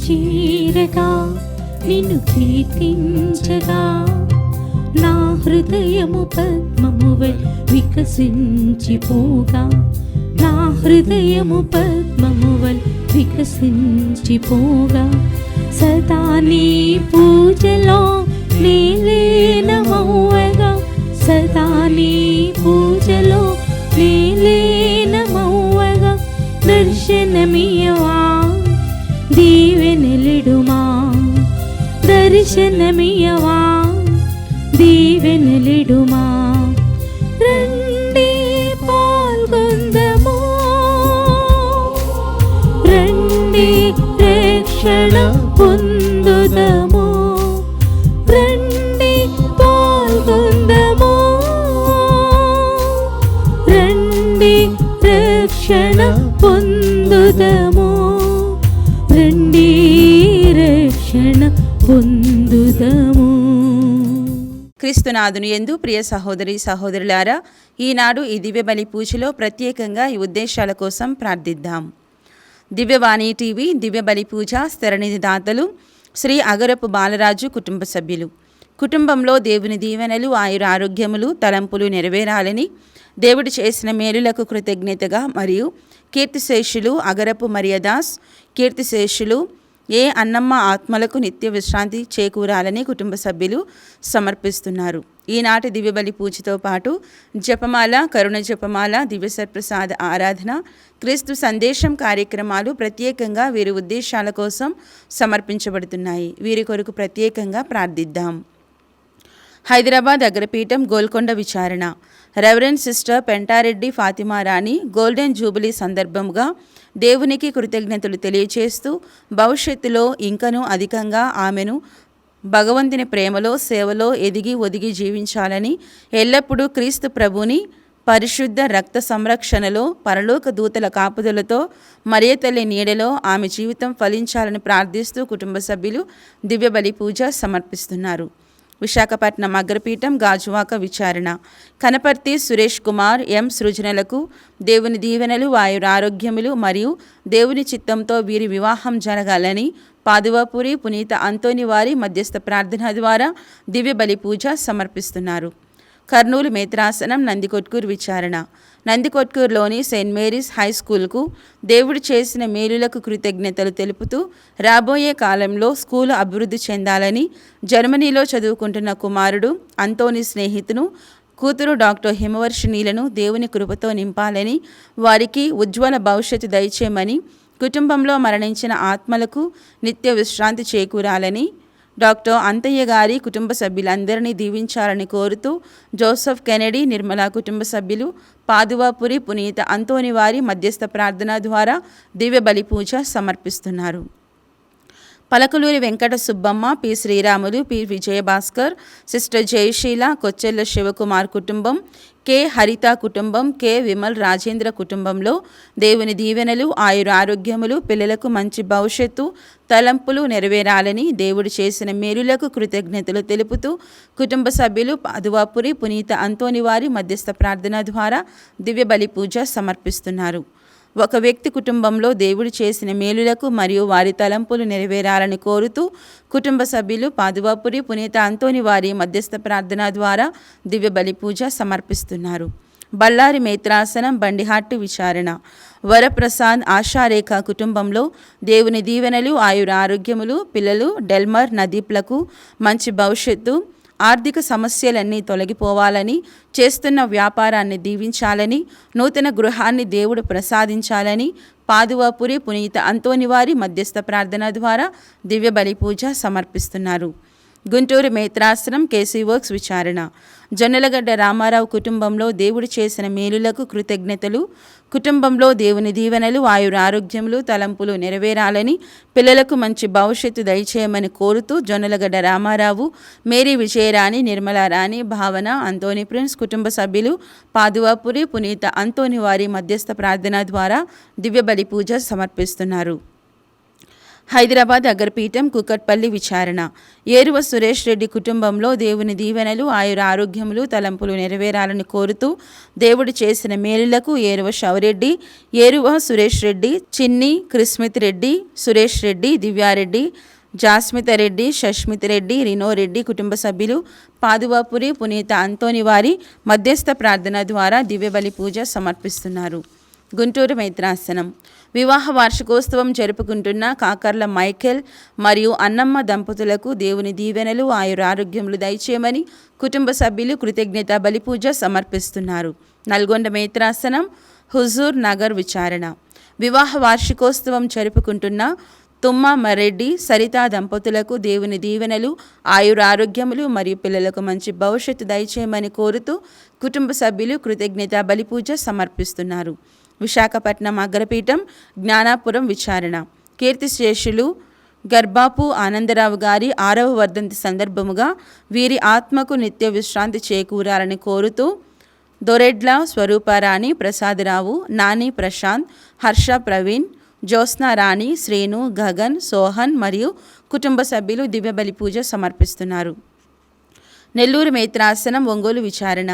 చేరగా నిన్ను కీర్తించగా నా హృదయము పద్మమువై వికసించిపోగా నా హృదయము పద్మమువై వికసించిపోగా సదా నీ పూజలో నీలీనమవ్వగా సదా నీ పూజలో నీలీనమవ్వగా దర్శనమియవా దీవెనలిడుమా దర్శనమియవా దీవెనలిడుమా రండి పాల్గొందము రండి రక్షణ పొందుదము రండి పాల్గొందము రండి రక్షణ పొందుదము రండి రక్షణ పొందుదము. క్రీస్తునాథుని యందు ప్రియ సహోదరి సహోదరులారా, ఈనాడు ఈ దివ్య బలి పూజలో ప్రత్యేకంగా ఈ ఉద్దేశాల కోసం ప్రార్థిద్దాం. దివ్యవాణి టీవీ దివ్య బలి పూజ స్థిరనిధి దాతలు శ్రీ అగరపు బాలరాజు కుటుంబ సభ్యులు. కుటుంబంలో దేవుని దీవెనలు ఆయుర ఆరోగ్యములు తలంపులు నెరవేరాలని దేవుడు చేసిన మేలులకు కృతజ్ఞతగా మరియు కీర్తిశేషులు అగరపు మరియదాస్, కీర్తిశేషులు ఏ అన్నమ్మ ఆత్మలకు నిత్య విశ్రాంతి చేకూరాలని కుటుంబ సభ్యులు సమర్పిస్తున్నారు. ఈనాటి దివ్యబలి పూజతో పాటు జపమాల, కరుణ జపమాల, దివ్యసర్ప్రసాద ఆరాధన, క్రీస్తు సందేశం కార్యక్రమాలు ప్రత్యేకంగా వీరి ఉద్దేశాల కోసం సమర్పించబడుతున్నాయి. వీరి కొరకు ప్రత్యేకంగా ప్రార్థిద్దాం. హైదరాబాద్ అగ్రపీఠం గోల్కొండ విచారణ రెవరెండ్ సిస్టర్ పెంటారెడ్డి ఫాతిమా రాణి గోల్డెన్ జూబిలీ సందర్భంగా దేవునికి కృతజ్ఞతలు తెలియచేస్తూ భవిష్యత్తులో ఇంకనూ అధికంగా ఆమెను భగవంతుని ప్రేమలో సేవలో ఎదిగి ఒదిగి జీవించాలని ఎల్లప్పుడూ క్రీస్తు ప్రభుని పరిశుద్ధ రక్త సంరక్షణలో పరలోక దూతల కాపుదలతో మరియ తల్లి నీడలో ఆమె జీవితం ఫలించాలని ప్రార్థిస్తూ కుటుంబ సభ్యులు దివ్య బలి పూజ సమర్పిస్తున్నారు. విశాఖపట్నం అగ్రపీఠం గాజువాక విచారణ కనపర్తి సురేష్ కుమార్ ఎం సృజనలకు దేవుని దీవెనలు ఆయుర ఆరోగ్యములు మరియు దేవుని చిత్తంతో వీరి వివాహం జరగాలని పాదువాపురి పునీత అంతోని వారి మధ్యస్థ ప్రార్థన ద్వారా దివ్య బలి పూజ సమర్పిస్తున్నారు. కర్నూలు మేత్రాసనం నందికొట్కూరు విచారణ నందికొట్కూరులోని సెయింట్ మేరీస్ హై స్కూల్కు దేవుడు చేసిన మేలులకు కృతజ్ఞతలు తెలుపుతూ రాబోయే కాలంలో స్కూలు అభివృద్ధి చెందాలని జర్మనీలో చదువుకుంటున్న కుమారుడు అంతోని స్నేహితును కూతురు డాక్టర్ హిమవర్షిణీలను దేవుని కృపతో నింపాలని వారికి ఉజ్వల భవిష్యత్తు దయచేయమని కుటుంబంలో మరణించిన ఆత్మలకు నిత్య విశ్రాంతి చేకూరాలని డాక్టర్ అంతయ్య గారి కుటుంబ సభ్యులందరినీ దీవించాలని కోరుతూ జోసెఫ్ కెనడీ నిర్మలా కుటుంబ సభ్యులు పాదువాపురి పునీత అంతోని వారి మధ్యస్థ ప్రార్థన ద్వారా దివ్య బలి పూజ సమర్పిస్తున్నారు. Palakaluri Venkata Subbamma, P Sriramulu, P Vijayabhaskar, sister Jayaseela, Kochella Shivakumar కుటుంబం, కె హరిత కుటుంబం, కె విమల్ రాజేంద్ర కుటుంబంలో దేవుని దీవెనలు ఆయుర ఆరోగ్యములు పిల్లలకు మంచి భవిష్యత్తు తలంపులు నెరవేరాలని దేవుడు చేసిన మేలులకు కృతజ్ఞతలు తెలుపుతూ కుటుంబ సభ్యులు పాదువాపురి పునీత అంతోని వారి మధ్యస్థ ప్రార్థన ద్వారా దివ్య బలి పూజ సమర్పిస్తున్నారు. ఒక వ్యక్తి కుటుంబంలో దేవుడు చేసిన మేలులకు మరియు వారి తలంపులు నెరవేరాలని కోరుతూ కుటుంబ సభ్యులు పాదువాపురి పునీత అంతోని వారి మధ్యస్థ ప్రార్థన ద్వారా దివ్య బలి పూజ సమర్పిస్తున్నారు. బళ్ళారి మేత్రాసనం బండిహాట్టు విచారణ వరప్రసాద్ ఆశారేఖ కుటుంబంలో దేవుని దీవెనలు ఆయుర ఆరోగ్యములు పిల్లలు డెల్మర్ నదీప్లకు మంచి భవిష్యత్తు ఆర్థిక సమస్యలన్నీ తొలగిపోవాలని చేస్తున్న వ్యాపారాన్ని దీవించాలని నూతన గృహాన్ని దేవుడు ప్రసాదించాలని పాదువాపురి పునీత అంతోని వారి మధ్యస్థ ప్రార్థన ద్వారా దివ్య బలి పూజ సమర్పిస్తున్నారు. గుంటూరు మేత్రాసనం కేసీ వర్క్స్ విచారణ జొన్నలగడ్డ రామారావు కుటుంబంలో దేవుడు చేసిన మేలులకు కృతజ్ఞతలు కుటుంబంలో దేవుని దీవెనలు ఆయుర ఆరోగ్యములు తలంపులు నెరవేరాలని పిల్లలకు మంచి భవిష్యత్తు దయచేయమని కోరుతూ జొన్నలగడ్డ రామారావు, మేరీ విజయరాణి, నిర్మలారాణి, భావన, అంతోని ప్రిన్స్ కుటుంబ సభ్యులు పాదువాపురి పునీత అంతోని వారి మధ్యస్థ ప్రార్థన ద్వారా దివ్య బలి పూజ సమర్పిస్తున్నారు. హైదరాబాద్ అగ్రపీఠం కుకట్పల్లి విచారణ. ఏరువ సురేష్ రెడ్డి కుటుంబంలో దేవుని దీవెనలు, ఆయుర ఆరోగ్యములు, తలంపులు నెరవేరాలని కోరుతూ దేవుడు చేసిన మేలులకు ఏరువ శవరెడ్డి, ఏరువ సురేష్ రెడ్డి, చిన్ని క్రిస్మిత్ రెడ్డి, సురేష్ రెడ్డి, దివ్యారెడ్డి, జాస్మిత రెడ్డి, షష్మిత్ రెడ్డి, రినో రెడ్డి కుటుంబ సభ్యులు పాదువాపురి పునీత అంతోని వారి మధ్యస్థ ప్రార్థన ద్వారా దివ్యబలి పూజ సమర్పిస్తున్నారు. గుంటూరు మైత్రాసనం. వివాహ వార్షికోత్సవం జరుపుకుంటున్న కాకర్ల మైఖేల్ మరియు అన్నమ్మ దంపతులకు దేవుని దీవెనలు, ఆయుర ఆరోగ్యములు దయచేయమని కుటుంబ సభ్యులు కృతజ్ఞత బలిపూజ సమర్పిస్తున్నారు. నల్గొండ మైత్రాసనం. హుజూర్ నగర్ విచారణ. వివాహ వార్షికోత్సవం జరుపుకుంటున్న తుమ్మ మరెడ్డి, సరితా దంపతులకు దేవుని దీవెనలు, ఆయుర ఆరోగ్యములు మరియు పిల్లలకు మంచి భవిష్యత్తు దయచేయమని కోరుతూ కుటుంబ సభ్యులు కృతజ్ఞత బలిపూజ సమర్పిస్తున్నారు. విశాఖపట్నం అగ్రపీఠం జ్ఞానాపురం విచారణ. కీర్తిశేషులు గర్బాపు ఆనందరావు గారి 6వ వర్ధంతి సందర్భముగా వీరి ఆత్మకు నిత్య విశ్రాంతి చేకూరాలని కోరుతూ దొరెడ్ల స్వరూపారాణి, ప్రసాదరావు, నాని ప్రశాంత్, హర్ష ప్రవీణ్, జ్యోత్స్నా రాణి, శ్రీను, గగన్, సోహన్ మరియు కుటుంబ సభ్యులు దివ్యబలి పూజ సమర్పిస్తున్నారు. నెల్లూరు మైత్రాసనం ఒంగోలు విచారణ.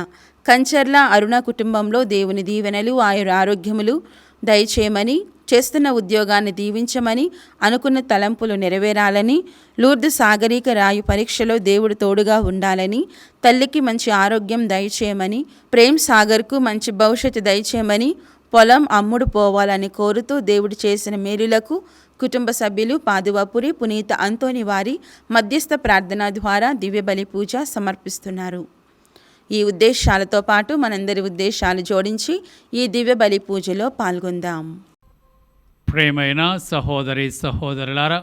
కంచర్ల అరుణ కుటుంబంలో దేవుని దీవెనలు, ఆయుర ఆరోగ్యములు దయచేయమని, చేస్తున్న ఉద్యోగాన్ని దీవించమని, అనుకున్న తలంపులు నెరవేరాలని, లూర్దు సాగరిక రాయు పరీక్షలో దేవుడు తోడుగా ఉండాలని, తల్లికి మంచి ఆరోగ్యం దయచేయమని, ప్రేమ్ సాగర్కు మంచి భవిష్యత్తు దయచేయమని, పొలం అమ్ముడు పోవాలని కోరుతూ దేవుడు చేసిన మేలులకు కుటుంబ సభ్యులు పాదువాపురి పునీత అంతోని వారి మధ్యస్థ ప్రార్థన ద్వారా దివ్యబలి పూజ సమర్పిస్తున్నారు. ఈ ఉద్దేశాలతో పాటు మనందరి ఉద్దేశాలు జోడించి ఈ దివ్యబలి పూజలో పాల్గొందాం. ప్రేమైన సహోదరి సహోదరులారా,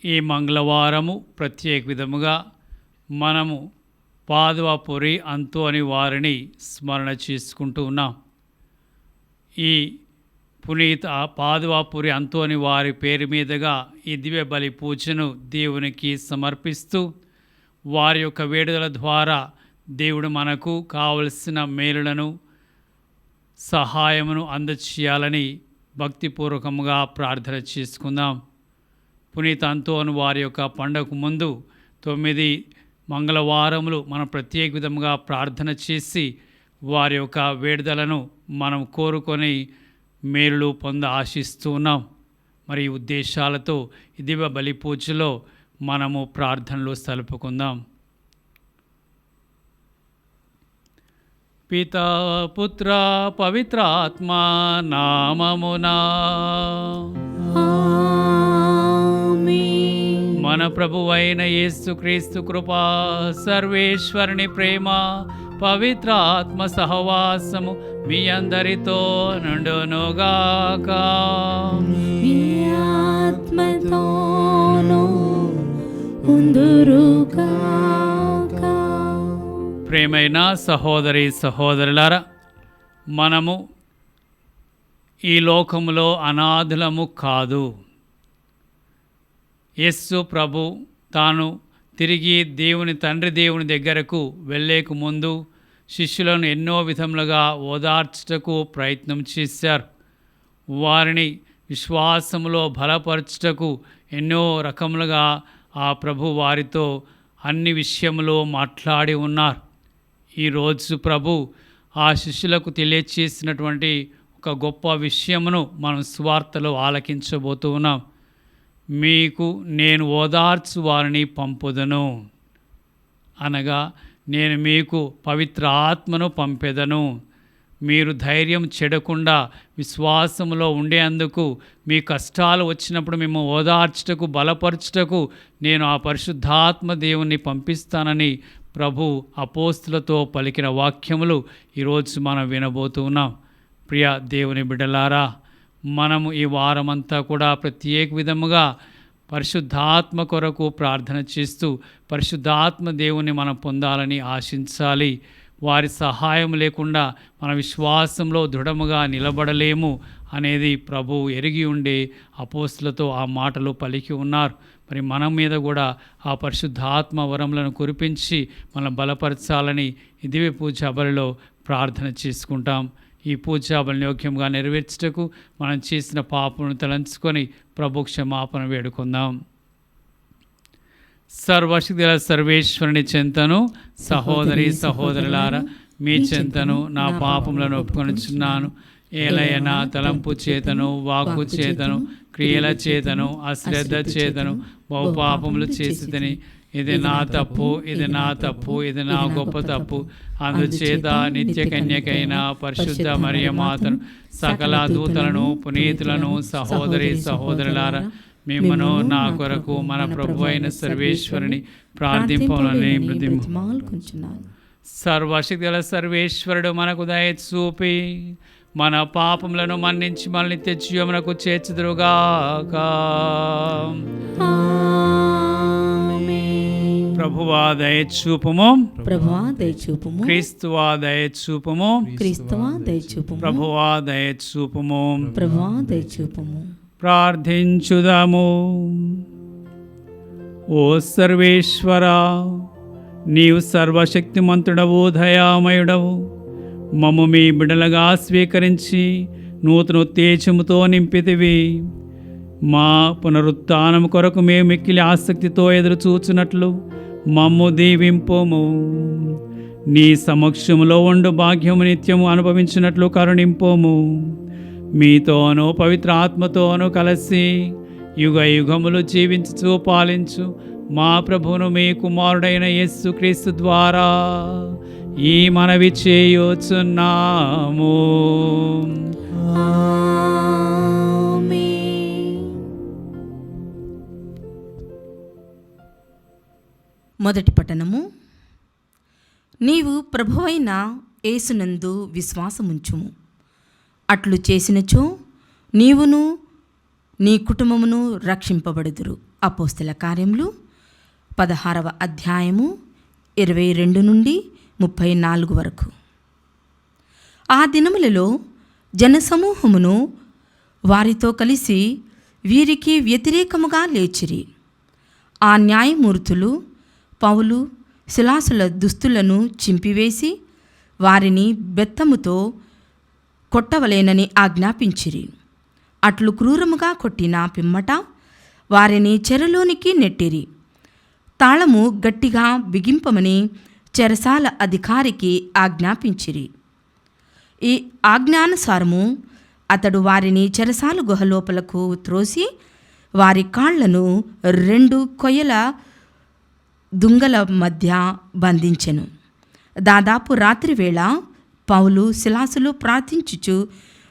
ఈ మంగళవారము ప్రత్యేక విధముగా మనము పాదువాపురి అంతోని వారిని స్మరణ చేసుకుంటూ ఉన్నాం. ఈ పునీత పాదువాపురి అంతోని వారి పేరు మీదుగా ఈ దివ్య బలి పూజను దేవునికి సమర్పిస్తూ వారి యొక్క వేడుదల ద్వారా దేవుడు మనకు కావలసిన మేలులను, సహాయమును అందచేయాలని భక్తిపూర్వకంగా ప్రార్థన చేసుకుందాం. పునీత అంతోని వారి యొక్క పండుగకు ముందు 9 మంగళవారములు మనం ప్రత్యేక విధంగా ప్రార్థన చేసి వారి యొక్క వేడుదలను మనం కోరుకొని మేలులు పొంద ఆశిస్తూ ఉన్నాం. మరి ఈ ఉద్దేశాలతో ఈ దివ్య బలి పూజలో మనము ప్రార్థనలు సలుపుకుందాం. పితా పుత్ర పవిత్ర ఆత్మ నామమునా మన ప్రభువైన యేసుక్రీస్తు కృపా, సర్వేశ్వరుని ప్రేమ, పవిత్ర ఆత్మ సహవాసము మీ అందరితో నుండునుగాక. ప్రేమైన సహోదరి సహోదరులారా, మనము ఈ లోకములో అనాథులము కాదు. యేసు ప్రభు తాను తిరిగి తండ్రి దేవుని దగ్గరకు వెళ్ళేక ముందు శిష్యులను ఎన్నో విధములుగా ఓదార్చుటకు ప్రయత్నం చేశారు. వారిని విశ్వాసములో బలపరచుటకు ఎన్నో రకములుగా ఆ ప్రభు వారితో అన్ని విషయములో మాట్లాడి ఉన్నారు. ఈరోజు ప్రభు ఆ శిష్యులకు తెలియచేసినటువంటి ఒక గొప్ప విషయమును మనం సువార్తలో ఆలకించబోతూ ఉన్నాం. మీకు నేను ఓదార్చు వారిని పంపుదను, అనగా నేను మీకు పవిత్ర ఆత్మను పంపెదను. మీరు ధైర్యం చెడకుండా విశ్వాసములో ఉండేందుకు, మీ కష్టాలు వచ్చినప్పుడు మేము ఓదార్చుటకు, బలపరచుటకు నేను ఆ పరిశుద్ధాత్మ దేవుణ్ణి పంపిస్తానని ప్రభు అపోస్తులతో పలికిన వాక్యములు ఈరోజు మనం వినబోతున్నాం. ప్రియ దేవుని బిడ్డలారా, మనము ఈ వారమంతా కూడా ప్రత్యేక విధముగా పరిశుద్ధాత్మ కొరకు ప్రార్థన చేస్తూ పరిశుద్ధాత్మ దేవుని మనం పొందాలని ఆశించాలి. వారి సహాయం లేకుండా మన విశ్వాసంలో దృఢముగా నిలబడలేము అనేది ప్రభు ఎరిగి ఉండే అపోస్తులతో ఆ మాటలు పలికి ఉన్నారు. మరి మన మీద కూడా ఆ పరిశుద్ధాత్మ వరములను కురిపించి మనం బలపరచాలని దివ్య పూజ బలిలో ప్రార్థన చేసుకుంటాం. ఈ పూజాబలిని యోగ్యంగా నెరవేర్చుటకు మనం చేసిన పాపను తలంచుకొని ప్రభు క్షమాపణ వేడుకుందాం. సర్వశక్తుల సర్వేశ్వరుని చెంతను సహోదరి సహోదరులారా మీ చెంతను నా పాపములను ఒప్పుకొనుచున్నాను. ఏలయనా తలంపు చేతను వాక్కు చేతను క్రియల చేతను అశ్రద్ధ చేతను బహుపాపములు చేసిదని ఇది నా తప్పు, ఇది నా తప్పు, ఇది నా గొప్ప తప్పు. అందుచేత నిత్య కన్యకైన పరిశుద్ధ మరియమాతను సకల దూతలను పునీతులను సహోదరి సహోదరులారా మిమ్మను నా కొరకు మన ప్రభు అయిన సర్వేశ్వరుని ప్రార్థింపాలని బ్రతిమాలుకొనుచున్నాను. సర్వశక్తుల సర్వేశ్వరుడు మనకు దయ చూపి మన పాపములను మన్నించి మనల్ని తెచ్చియమునకు చేర్చుదురుగాక. ప్రభువా దయ చూపుము, ప్రభువా దయ చూపుము, క్రీస్తువా దయ చూపుము, క్రీస్తువా దయ చూపుము, ప్రభువా దయ చూపుము. ప్రభువా దయ చూపుము. ప్రార్థించుదాము. ఓ సర్వేశ్వరా, నీవు సర్వశక్తిమంతుడవు, దయామయుడవు. మమ్ము మీ బిడ్డలుగా స్వీకరించి నూతన ఉత్తేజముతో నింపితివి. మా పునరుత్థానం కొరకు మేము మిక్కిలి ఆసక్తితో ఎదురు చూచున్నట్లు మమ్ము దీవింపుము. నీ సమక్షములో ఉండు భాగ్యము నిత్యము అనుభవించినట్లు కరుణింపుము. మీతోనూ పవిత్ర ఆత్మతోనూ కలిసి యుగ యుగములు జీవించు పాలించు మా ప్రభువును మీ కుమారుడైన యేసుక్రీస్తు ద్వారా ఈ మనవి చేయుచున్నాము. మొదటి పట్టణము. నీవు ప్రభువైన యేసునందు విశ్వాసముంచుము. అట్లు చేసినచో నీవును నీ కుటుంబమును రక్షింపబడుదురు. అపోస్తల కార్యములు 16వ అధ్యాయము 22 నుండి 34 వరకు. ఆ దినములలో జనసమూహమును వారితో కలిసి వీరికి వ్యతిరేకముగా లేచిరి. ఆ న్యాయమూర్తులు పౌలు శిలాసుల దుస్తులను చింపివేసి వారిని బెత్తముతో కొట్టవలేనని ఆజ్ఞాపించిరి. అట్లు క్రూరముగా కొట్టిన పిమ్మట వారిని చెరలోనికి నెట్టిరి. తాళము గట్టిగా బిగింపమని చెరసాల అధికారికి ఆజ్ఞాపించిరి. ఈ ఆజ్ఞానుసారము అతడు వారిని చెరసాల గుహలోపలకు త్రోసి వారి కాళ్లను 2 కొయ్యల దుంగల మధ్య బంధించెను. దాదాపు రాత్రివేళ పౌలు శిలాసులు ప్రార్థించుచు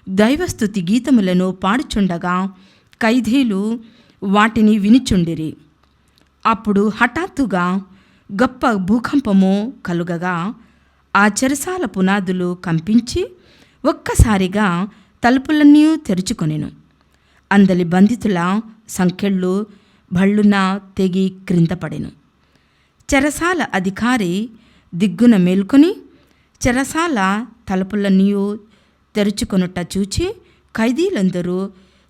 దైవస్తుతి గీతములను పాడుచుండగా ఖైదీలు వాటిని వినిచుండిరి. అప్పుడు హఠాత్తుగా గొప్ప భూకంపము కలుగగా ఆ చెరసాల పునాదులు కంపించి ఒక్కసారిగా తలుపులన్నీ తెరుచుకొనెను. అందలి బంధితుల సంకెళ్ళు భళ్ళున తెగి క్రింద పడెను. చెరసాల అధికారి దిగ్గున మేల్కొని చెరసాల తలుపులన్నీ తెరుచుకొనుట చూచి ఖైదీలందరూ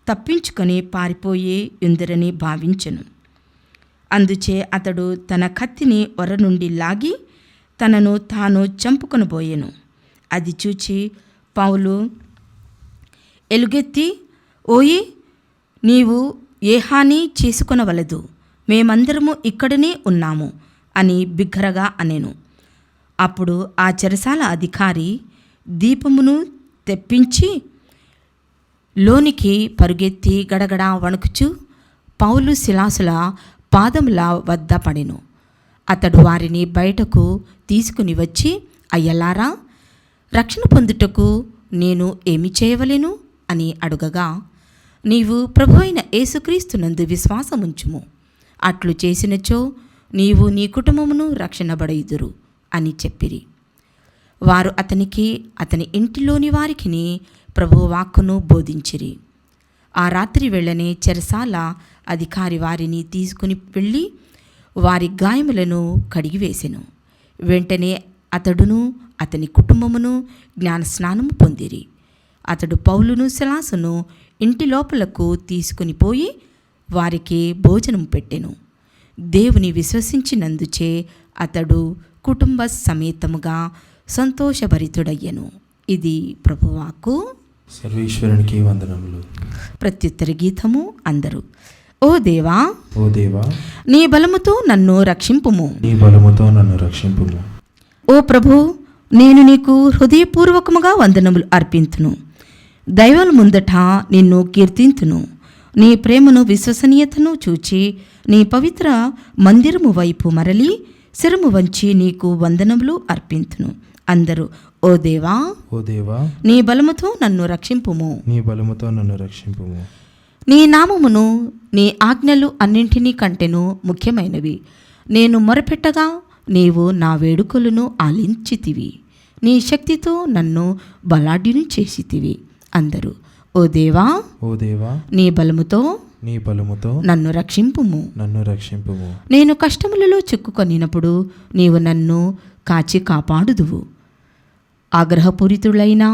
తప్పించుకొని పారిపోయి ఉందరని భావించెను. అందుచే అతడు తన కత్తిని ఒర నుండి లాగి తనను తాను చంపుకొనబోయెను. అది చూచి పౌలు ఎలుగెత్తి, ఓయి, నీవు ఏ హాని చేసుకొనవలదు, మేమందరము ఇక్కడనే ఉన్నాము అని బిగ్గరగా అనెను. అప్పుడు ఆ చెరసాల అధికారి దీపమును తెప్పించి లోనికి పరుగెత్తి గడగడ వణుకుచు పౌలు శిలాసుల పాదముల వద్ద పడెను. అతడు వారిని బయటకు తీసుకుని వచ్చి, అయ్యలారా, రక్షణ పొందుటకు నేను ఏమి చేయవలెను అని అడుగగా, నీవు ప్రభువైన యేసుక్రీస్తునందు విశ్వాసముంచుము. అట్లు చేసినచో నీవు నీ కుటుంబమును రక్షణబడయుదురు అని చెప్పిరి. వారు అతనికి అతని ఇంటిలోని వారికిని ప్రభువు వాక్కును బోధించిరి. ఆ రాత్రి వేళనే చెరసాల అధికారి వారిని తీసుకుని వెళ్ళి వారి గాయములను కడిగివేసెను. వెంటనే అతడును అతని కుటుంబమును జ్ఞానస్నానము పొందిరి. అతడు పౌలును శిలాసును ఇంటి లోపలకు తీసుకుని పోయి వారికి భోజనం పెట్టెను. దేవుని విశ్వసించినందుచే అతడు కుటుంబ సమేతముగా సంతోషభరితుడయ్యెను. ఇది ప్రభువాకు. సర్వేశ్వరునికి వందనములు. ప్రత్యుత్తర గీతము అందరూ. ఓ దేవా, ఓ దేవా, నీ బలముతో నన్ను రక్షింపుము. నీ బలముతో నన్ను రక్షింపుము. ఓ ప్రభు, నేను నీకు హృదయపూర్వకముగా వందనములు అర్పింతును. దైవాల ముందట నిన్ను కీర్తింతును. నీ ప్రేమను విశ్వసనీయతను చూచి నీ పవిత్ర మందిరము వైపు మరలి శిరము వంచి నీకు వందనములు అర్పింతును. అందరూ ఓ దేవా, ఓ దేవా, నీ బలముతో నన్ను రక్షింపుము. నీ బలముతో నన్ను రక్షింపుము. నీ నామమును నీ ఆజ్ఞలు అన్నింటినీ కంటెను ముఖ్యమైనవి. నేను మొరపెట్టగా నీవు నా వేడుకలను ఆలించితివి. నీ శక్తితో నన్ను బలాఢ్యుని చేసితివి. అందరూ ఓ దేవా, ఓ దేవా, నీ బలముతో నీ బలముతో నన్ను రక్షింపుము. నన్ను రక్షింపుము. నేను కష్టములలో చిక్కుకొనినప్పుడు నీవు నన్ను కాచి కాపాడుదువు. ఆగ్రహపూరితులైన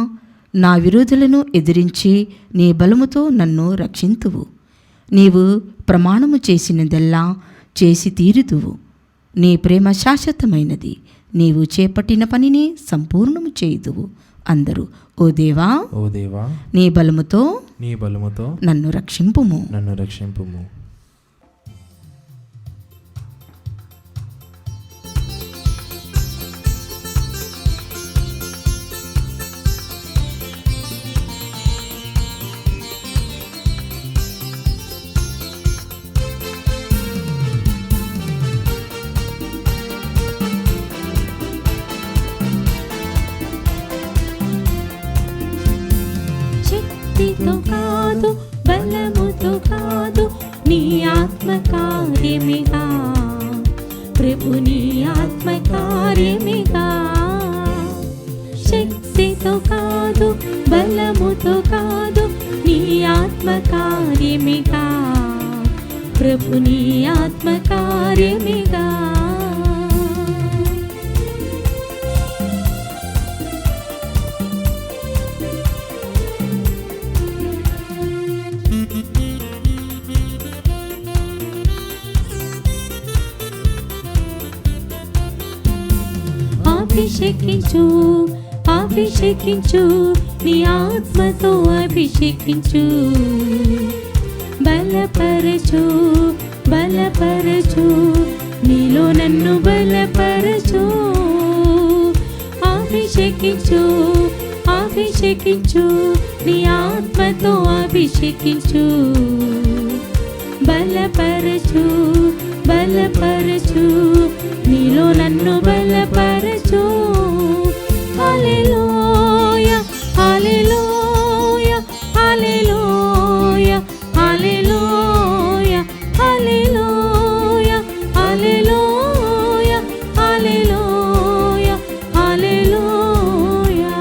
నా విరోధులను ఎదిరించి నీ బలముతో నన్ను రక్షింతువు. నీవు ప్రమాణము చేసినదెల్లా చేసి తీరుదువు. నీ ప్రేమ శాశ్వతమైనది. నీవు చేపట్టిన పనిని సంపూర్ణము చేయుదువు. అందరూ ఓ దేవా, ఓ దేవా, నీ బలముతో నీ బలముతో నన్ను రక్షింపుము. నన్ను రక్షింపుము. శక్తితో కాదు, బలముతో కాదు, నీ ఆత్మ కార్యమిగా ప్రభు, నీ ఆత్మ కార్యమిగా. శక్తితో కాదు, బలముతో కాదు, నీ ఆత్మ కార్యమిగా ప్రభు, నీ ఆత్మ కార్యమిగా. అభిషేకించు, అభిషేకించు, నీ ఆత్మతో అభిషేకించు. బలపరచు, బలపరచు, నీలో నన్ను బలపరచు. అభిషేకించు, అభిషేకించు, నీ ఆత్మతో అభిషేకించు. బలపరచు, బలపరచు, నీలో నన్ను బలపరచు. హల్లెలూయా, హల్లెలూయా, హల్లెలూయా, హల్లెలూయా, హల్లెలూయా, హల్లెలూయా, హల్లెలూయా, హల్లెలూయా.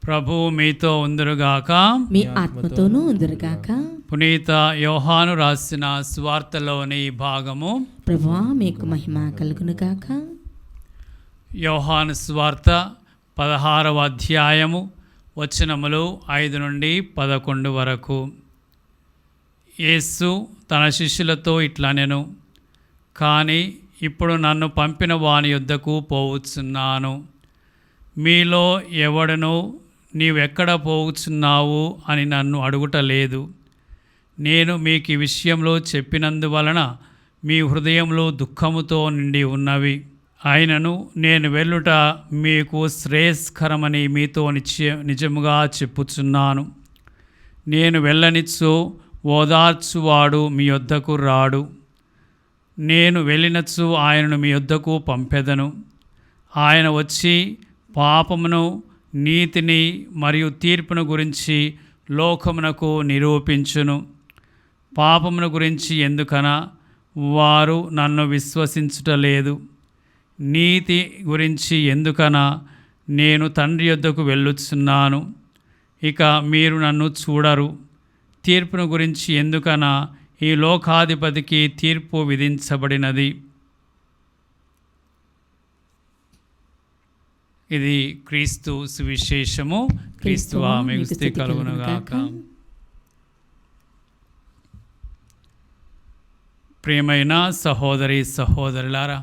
ప్రభువు మీతో ఉందురుగాక. మీ ఆత్మతోనూ ఉందురుగాక. పునీత యోహాను రాసిన సువార్తలోని భాగము. ప్రభువా, మీకు మహిమ కలుగునుగాక. యోహాను సువార్త 16వ అధ్యాయము వచనములు 5 నుండి 11 వరకు. యేసు తన శిష్యులతో ఇట్లా నేను, కానీ ఇప్పుడు నన్ను పంపిన వాని యొద్దకు పోవచ్చున్నాను. మీలో ఎవడనో నీవెక్కడ పోవచ్చున్నావు అని నన్ను అడుగుటలేదు. నేను మీకు ఈ విషయంలో చెప్పినందువలన మీ హృదయంలో దుఃఖముతో నిండి ఉన్నవి. ఆయనను నేను వెళ్ళుట మీకు శ్రేయస్కరమని మీతో నిజముగా చెప్పుచున్నాను. నేను వెళ్ళనిచ్చో ఓదార్చువాడు మీ యొద్దకు రాడు. నేను వెళ్ళినచో ఆయనను మీ యొద్దకు పంపెదను. ఆయన వచ్చి పాపమును, నీతిని మరియు తీర్పును గురించి లోకమునకు నిరూపించును. పాపమును గురించి ఎందుకనా వారు నన్ను విశ్వసించుటలేదు. నీతి గురించి ఎందుకనా నేను తండ్రి యొద్దకు వెళ్ళుచున్నాను, ఇక మీరు నన్ను చూడరు. తీర్పును గురించి ఎందుకనా ఈ లోకాధిపతికి తీర్పు విధించబడినది. ఇది క్రీస్తు సువిశేషము. క్రీస్తువా మీకు స్తుతి కలుగునుగాక. ప్రియమైన సహోదరి సహోదరులారా,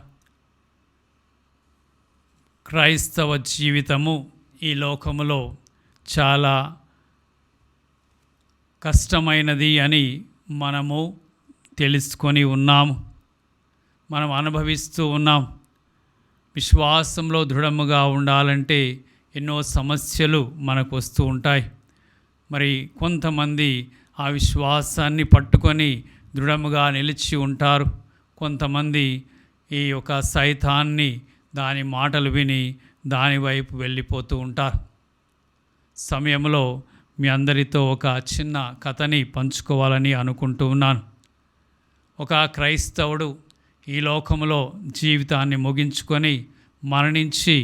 క్రైస్తవ జీవితము ఈ లోకములో చాలా కష్టమైనది అని మనము తెలుసుకొని ఉన్నాము, మనం అనుభవిస్తూ ఉన్నాం. విశ్వాసంలో దృఢముగా ఉండాలంటే ఎన్నో సమస్యలు మనకు వస్తూ ఉంటాయి. మరి కొంతమంది ఆ విశ్వాసాన్ని పట్టుకొని దృఢముగా నిలిచి ఉంటారు. కొంతమంది ఈ యొక్క సైతాన్ని దాని మాటలు విని దాని వైపు వెళ్ళిపోతూ ఉంటారు. సమయంలో మీ అందరితో ఒక చిన్న కథని పంచుకోవాలని అనుకుంటూ ఉన్నాను. ఒక క్రైస్తవుడు ఈ లోకంలో జీవితాన్ని ముగించుకొని మరణించి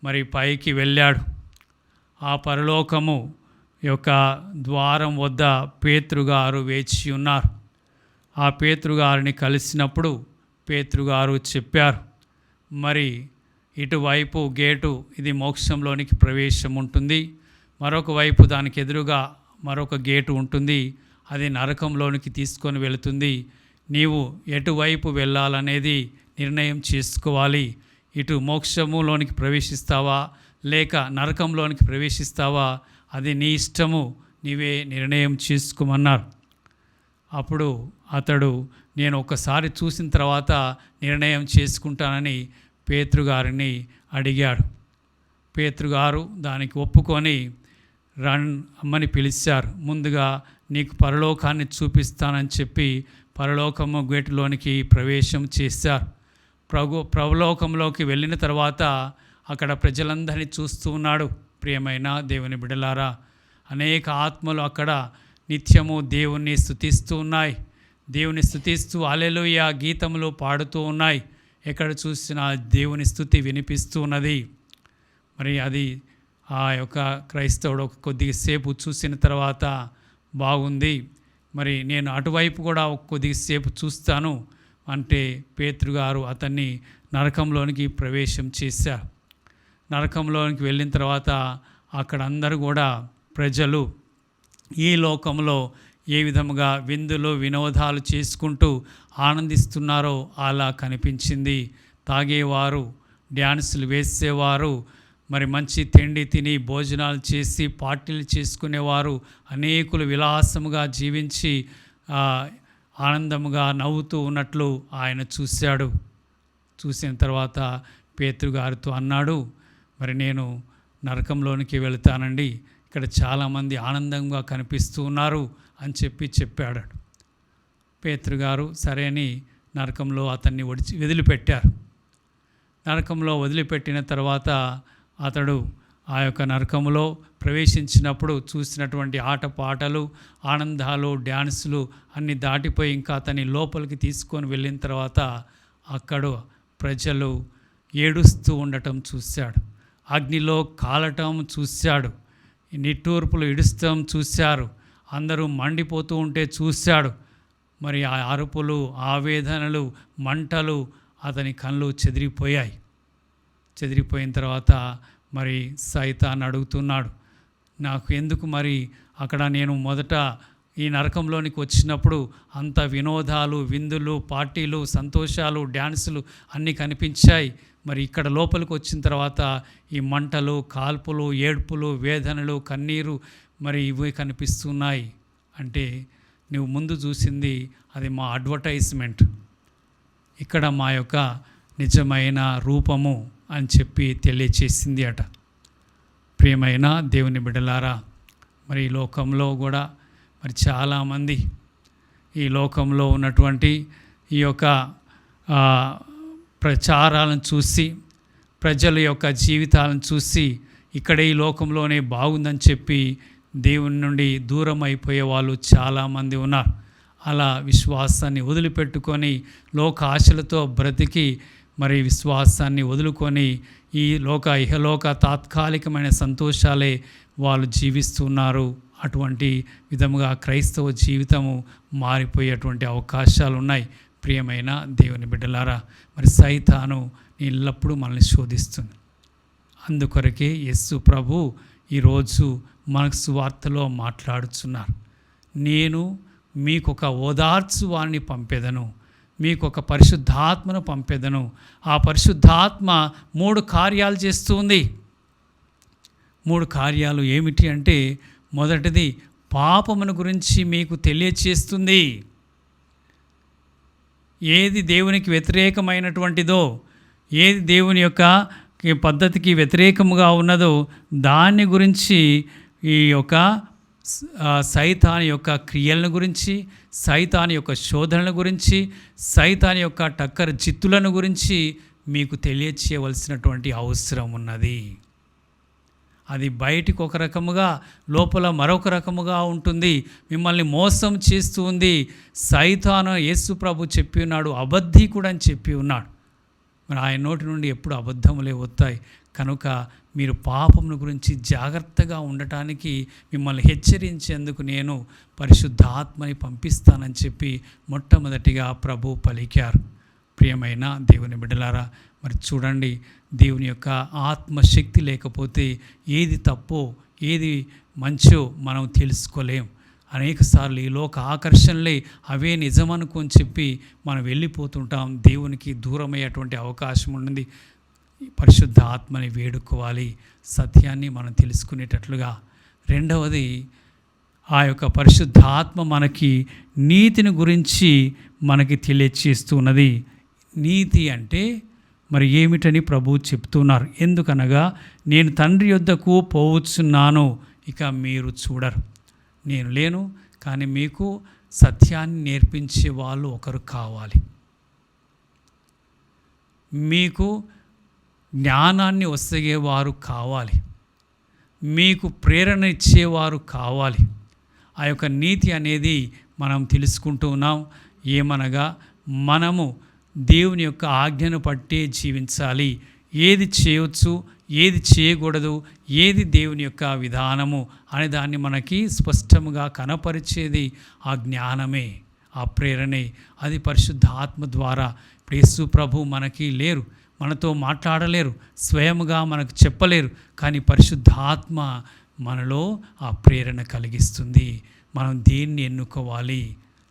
మరి పైకి వెళ్ళాడు. ఆ పరలోకము యొక్క ద్వారం వద్ద పేతురుగారు వేచి ఉన్నారు. ఆ పేతురుగారిని కలిసినప్పుడు పేతురుగారు చెప్పారు, మరి ఇటువైపు గేటు ఇది మోక్షంలోనికి ప్రవేశం ఉంటుంది, మరొక వైపు దానికి ఎదురుగా మరొక గేటు ఉంటుంది, అది నరకంలోనికి తీసుకొని వెళుతుంది. నీవు ఎటువైపు వెళ్ళాలనేది నిర్ణయం చేసుకోవాలి. ఇటు మోక్షములోనికి ప్రవేశిస్తావా లేక నరకంలోనికి ప్రవేశిస్తావా, అది నీ ఇష్టము, నీవే నిర్ణయం చేసుకోమన్నారు. అప్పుడు అతడు నేను ఒకసారి చూసిన తర్వాత నిర్ణయం చేసుకుంటానని పేతురుగారిని అడిగాడు. పేతురుగారు దానికి ఒప్పుకొని అమ్మని పిలిచారు. ముందుగా నీకు పరలోకాన్ని చూపిస్తానని చెప్పి పరలోకము గేటులోనికి ప్రవేశం చేశారు. పరలోకంలోకి వెళ్ళిన తర్వాత అక్కడ ప్రజలందరినీ చూస్తూ ఉన్నాడు. ప్రియమైన దేవుని బిడ్డలారా, అనేక ఆత్మలు అక్కడ నిత్యము దేవుణ్ణి స్తుతిస్తూ ఉన్నాయి. దేవుని స్తుతిస్తూ హల్లెలూయా గీతములు పాడుతూ ఉన్నాయి. ఎక్కడ చూసినా దేవుని స్తుతి వినిపిస్తూ ఉన్నది. మరి అది ఆ యొక్క క్రైస్తవుడు కొద్దిసేపు చూసిన తర్వాత బాగుంది, మరి నేను అటువైపు కూడా కొద్దిసేపు చూస్తాను అంటే పేతురుగారు అతన్ని నరకంలోనికి ప్రవేశం చేశారు. నరకంలోనికి వెళ్ళిన తర్వాత అక్కడ అందరూ కూడా ప్రజలు ఈ లోకంలో ఏ విధముగా విందులు వినోదాలు చేసుకుంటూ ఆనందిస్తున్నారో అలా కనిపించింది. తాగేవారు, డ్యాన్సులు వేసేవారు, మరి మంచి తిండి తిని భోజనాలు చేసి పార్టీలు చేసుకునేవారు, అనేకులు విలాసముగా జీవించి ఆనందముగా నవ్వుతూ ఉన్నట్లు ఆయన చూశాడు. చూసిన తర్వాత పేతురుగారితో అన్నాడు, మరి నేను నరకంలోనికి వెళతానండి, ఇక్కడ చాలామంది ఆనందంగా కనిపిస్తూ ఉన్నారు అని చెప్పాడు. పేతురుగారు సరే అని నరకంలో అతన్ని వదిలిపెట్టారు. నరకంలో వదిలిపెట్టిన తర్వాత అతడు ఆ యొక్క నరకంలో ప్రవేశించినప్పుడు చూసినటువంటి ఆటపాటలు, ఆనందాలు, డ్యాన్సులు అన్నీ దాటిపోయి ఇంకా అతన్ని లోపలికి తీసుకొని వెళ్ళిన తర్వాత అక్కడ ప్రజలు ఏడుస్తూ ఉండటం చూశాడు. అగ్నిలో కాలటం చూశాడు. నిట్టూర్పులు ఇడుస్తాం చూశారు. అందరూ మండిపోతూ ఉంటే చూశాడు. మరి ఆ అరుపులు, ఆవేదనలు, మంటలు అతని కళ్ళు చెదిరిపోయాయి. చెదిరిపోయిన తర్వాత మరి సైతాన్ని అడుగుతున్నాడు, నాకు ఎందుకు మరి అక్కడ నేను మొదట ఈ నరకంలోనికి వచ్చినప్పుడు అంత వినోదాలు, విందులు, పార్టీలు, సంతోషాలు, డ్యాన్సులు అన్నీ కనిపించాయి, మరి ఇక్కడ లోపలికి వచ్చిన తర్వాత ఈ మంటలు, కాల్పులు, ఏడ్పులు, వేదనలు, కన్నీరు మరి ఇవి కనిపిస్తున్నాయి అంటే నువ్వు ముందు చూసింది అది మా అడ్వర్టైజ్మెంట్, ఇక్కడ మా యొక్క నిజమైన రూపము అని చెప్పి తెలియచేసింది అట. ప్రియమైన దేవుని బిడ్డలారా, మరి ఈ లోకంలో కూడా మరి చాలామంది ఈ లోకంలో ఉన్నటువంటి ఈ యొక్క ప్రచారాలను చూసి, ప్రజల యొక్క జీవితాలను చూసి ఇక్కడ ఈ లోకంలోనే బాగుందని చెప్పి దేవుని నుండి దూరం అయిపోయే వాళ్ళు చాలామంది ఉన్నారు. అలా విశ్వాసాన్ని వదిలిపెట్టుకొని లోక ఆశలతో బ్రతికి మరి విశ్వాసాన్ని వదులుకొని ఈ ఇహలోక తాత్కాలికమైన సంతోషాలే వాళ్ళు జీవిస్తున్నారు. అటువంటి విధముగా క్రైస్తవ జీవితము మారిపోయేటువంటి అవకాశాలు ఉన్నాయి. ప్రియమైన దేవుని బిడ్డలారా, మరి సైతాను ఎల్లప్పుడూ మనల్ని శోధిస్తుంది. అందుకొరకే యేసు ప్రభు ఈరోజు మనకు సువార్తలో మాట్లాడుచున్నారు, నేను మీకు ఒక ఓదార్చు వారిని పంపెదను, మీకు ఒక పరిశుద్ధాత్మను పంపెదను. ఆ పరిశుద్ధాత్మ 3 కార్యాలు చేస్తూ ఉంది. 3 కార్యాలు ఏమిటి అంటే, మొదటిది పాపమును గురించి మీకు తెలియచేస్తుంది. ఏది దేవునికి వ్యతిరేకమైనటువంటిదో, ఏది దేవుని యొక్క పద్ధతికి వ్యతిరేకముగా ఉన్నదో దాని గురించి, ఈ యొక్క సైతాను యొక్క క్రియలను గురించి, సైతాను యొక్క శోధనల గురించి, సైతాను యొక్క టక్కర జిత్తులను గురించి మీకు తెలియచేయవలసినటువంటి అవసరం ఉన్నది. అది బయటికి ఒక రకముగా, లోపల మరొక రకముగా ఉంటుంది. మిమ్మల్ని మోసం చేస్తూ ఉంది. సైతాను, యేసు ప్రభు చెప్పి ఉన్నాడు, అబద్ధీకుడు అని చెప్పి ఉన్నాడు. మరి ఆయన నోటి నుండి ఎప్పుడు అబద్ధములే వస్తాయి. కనుక మీరు పాపమును గురించి జాగ్రత్తగా ఉండటానికి మిమ్మల్ని హెచ్చరించేందుకు నేను పరిశుద్ధాత్మని పంపిస్తానని చెప్పి మొట్టమొదటిగా ప్రభు పలికారు. ప్రియమైన దేవుని బిడ్డలారా, మరి చూడండి, దేవుని యొక్క ఆత్మశక్తి లేకపోతే ఏది తప్పో ఏది మంచో మనం తెలుసుకోలేం. అనేకసార్లు ఈ లోక ఆకర్షణలే అవే నిజమనుకొని చెప్పి మనం వెళ్ళిపోతుంటాం. దేవునికి దూరమయ్యేటువంటి అవకాశం ఉంది. పరిశుద్ధ ఆత్మని వేడుకోవాలి, సత్యాన్ని మనం తెలుసుకునేటట్లుగా. రెండవది, ఆ యొక్క పరిశుద్ధ ఆత్మ మనకి నీతిని గురించి మనకి తెలియచేస్తున్నది. నీతి అంటే మరి ఏమిటని ప్రభువు చెప్తున్నారు. ఎందుకనగా, నేను తండ్రి యొద్దకు పోవచ్చున్నాను, ఇక మీరు చూడరు. నేను లేను, కానీ మీకు సత్యాన్ని నేర్పించే వాళ్ళు ఒకరు కావాలి. మీకు జ్ఞానాన్ని వసగేవారు కావాలి. మీకు ప్రేరణ ఇచ్చేవారు కావాలి. ఆ యొక్క నీతి అనేది మనం తెలుసుకుంటూ ఉన్నాం. ఏమనగా, మనము దేవుని యొక్క ఆజ్ఞను పట్టే జీవించాలి. ఏది చేయవచ్చు, ఏది చేయకూడదు, ఏది దేవుని యొక్క విధానము అనే దాన్ని మనకి స్పష్టంగా కనపరిచేది ఆ జ్ఞానమే, ఆ ప్రేరణే. అది పరిశుద్ధ ఆత్మ ద్వారా. ఇప్పుడు యేసు ప్రభు మనకి లేరు, మనతో మాట్లాడలేరు, స్వయముగా మనకు చెప్పలేరు. కానీ పరిశుద్ధ ఆత్మ మనలో ఆ ప్రేరణ కలిగిస్తుంది. మనం దేన్ని ఎన్నుకోవాలి?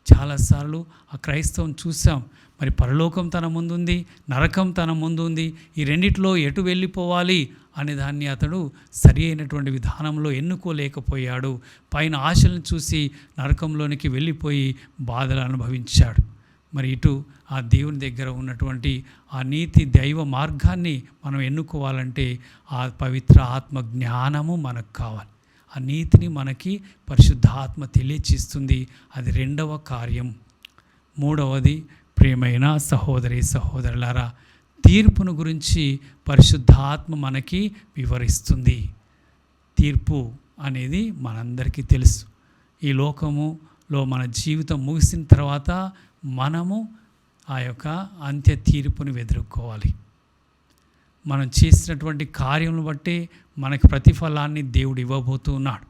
చాలాసార్లు ఆ క్రైస్తవం చూసాం. మరి పరలోకం తన ముందుంది, నరకం తన ముందు ఉంది. ఈ రెండిట్లో ఎటు వెళ్ళిపోవాలి అనే దాన్ని అతడు సరి అయినటువంటి విధానంలో ఎన్నుకోలేకపోయాడు. పైన ఆశలను చూసి నరకంలోనికి వెళ్ళిపోయి బాధలు అనుభవించాడు. మరి ఇటు ఆ దేవుని దగ్గర ఉన్నటువంటి ఆ నీతి దైవ మార్గాన్ని మనం ఎన్నుకోవాలంటే ఆ పవిత్ర ఆత్మ జ్ఞానము మనకు కావాలి. ఆ నీతిని మనకి పరిశుద్ధ ఆత్మ తెలియచేస్తుంది. అది రెండవ కార్యం. మూడవది, ప్రియమైన సహోదరి సహోదరులారా, తీర్పును గురించి పరిశుద్ధాత్మ మనకి వివరిస్తుంది. తీర్పు అనేది మనందరికీ తెలుసు. ఈ లోకములో మన జీవితం ముగిసిన తర్వాత మనము ఆ యొక్క అంత్య తీర్పుని ఎదుర్కోవాలి. మనం చేసినటువంటి కార్యములను బట్టి మనకి ప్రతిఫలాన్ని దేవుడు ఇవ్వబోతున్నాడు.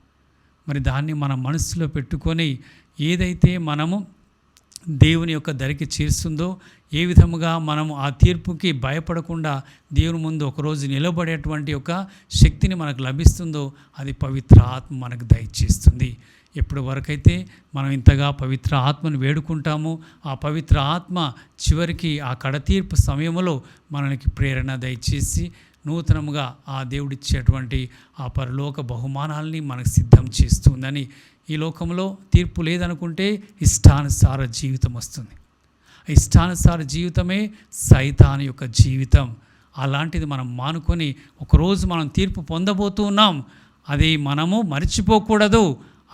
మరి దాన్ని మన మనసులో పెట్టుకొని ఏదైతే మనము దేవుని యొక్క దరికి చేరుస్తుందో, ఏ విధముగా మనము ఆ తీర్పుకి భయపడకుండా దేవుని ముందు ఒకరోజు నిలబడేటువంటి ఒక శక్తిని మనకు లభిస్తుందో, అది పవిత్ర ఆత్మ మనకు దయచేస్తుంది. ఎప్పటి వరకైతే మనం ఇంతగా పవిత్ర ఆత్మను వేడుకుంటామో, ఆ పవిత్ర ఆత్మ చివరికి ఆ కడతీర్పు సమయంలో మనకి ప్రేరణ దయచేసి నూతనముగా ఆ దేవుడిచ్చేటువంటి ఆ పరలోక బహుమానాల్ని మనకు సిద్ధం చేస్తుందని. ఈ లోకంలో తీర్పు లేదనుకుంటే ఇష్టానుసార జీవితం వస్తుంది. ఇష్టానుసార జీవితమే సైతాను యొక్క జీవితం. అలాంటిది మనం మానుకొని ఒకరోజు మనం తీర్పు పొందబోతున్నాం. అది మనము మర్చిపోకూడదు